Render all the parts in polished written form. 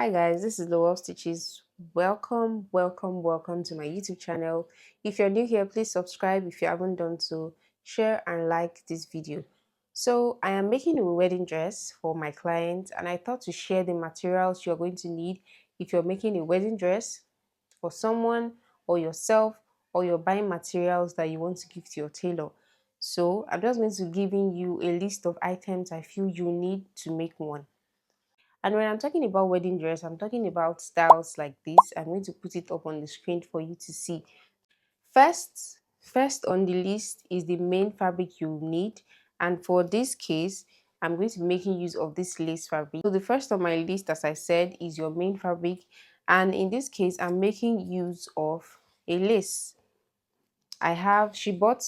Hi guys, this is Lowell Stitches. Welcome to my YouTube channel. If you're new here, please subscribe if you haven't done so. Share and like this video. So I am making a wedding dress for my client, and I thought to share the materials you're going to need if you're making a wedding dress for someone or yourself, or you're buying materials that you want to give to your tailor. So I'm just going to giving you a list of items I feel you need to make one. And when I'm talking about wedding dress, I'm talking about styles like this. I'm going to put it up on the screen for you to see. First on the list is the main fabric you need. And for this case, I'm going to be making use of this lace fabric. So the first on my list, as I said, is your main fabric. And in this case, I'm making use of a lace. She brought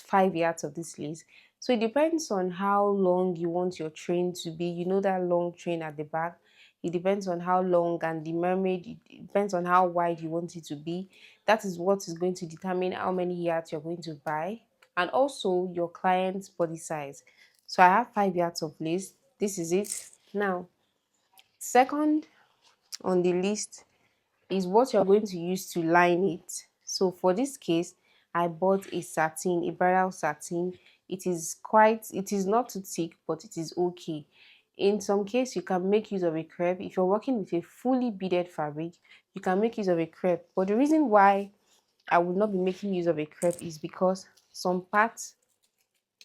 5 yards of this lace. So it depends on how long you want your train to be. You know that long train at the back. It depends on how long, and the mermaid, it depends on how wide you want it to be. That is what is going to determine how many yards you're going to buy, and also your client's body size. So I have 5 yards of lace. This is it. Now, second on the list is what you're going to use to line it. So for this case, I bought a satin, a bridal satin. It is not too thick, but it is okay. In some case, you can make use of a crepe. If you're working with a fully beaded fabric, you can make use of a crepe. But the reason why I would not be making use of a crepe is because some parts,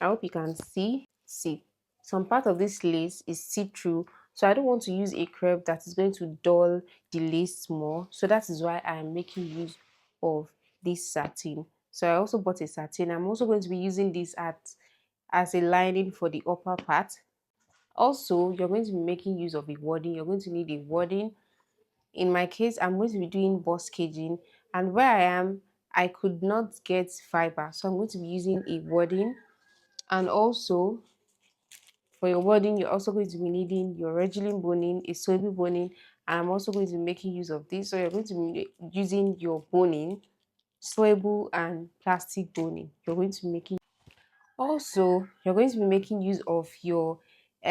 I hope you can see, some part of this lace is see-through, so I don't want to use a crepe that is going to dull the lace more. So that is why I am making use of this satin. So I also bought a satin. I'm also going to be using this as a lining for the upper part. Also, you're going to be making use of a wadding. You're going to need a wadding. In my case, I'm going to be doing boss caging, and where I am, I could not get fiber, so I'm going to be using a wadding. And also, for your wadding, you're also going to be needing your regular boning, a sewable boning, and I'm also going to be making use of this. So you're going to be using your boning, sewable and plastic boning. You're going to be making also, you're going to be making use of your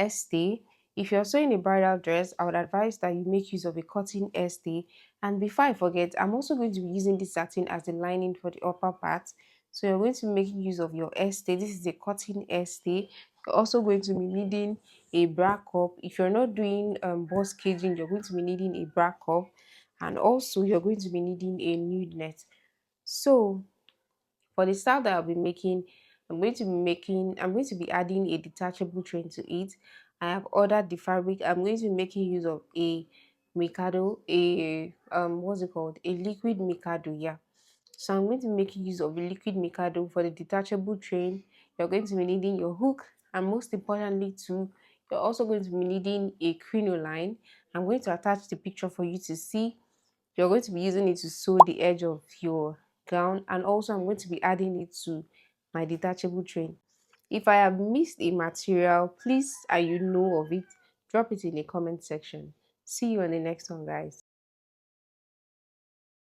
stay. If you're sewing a bridal dress, I would advise that you make use of a cotton stay. And before I forget, I'm also going to be using this satin as the lining for the upper part. So you're going to be making use of your stay. This is a cotton stay. You're also going to be needing a bra cup. If you're not doing boss caging, you're going to be needing a bra cup. And also, you're going to be needing a nude net. So for the style that I'll be making, I'm going to be adding a detachable train to it. I have ordered the fabric. I'm going to be making use of a Mikado, a what's it called? A liquid Mikado, yeah. So I'm going to be making use of a liquid Mikado for the detachable train. You're going to be needing your hook, and most importantly too, you're also going to be needing a crinoline. I'm going to attach the picture for you to see. You're going to be using it to sew the edge of your gown, and also I'm going to be adding it to my detachable train. If I have missed a material, please, and you know of it, drop it in the comment section. See you on the next one, guys.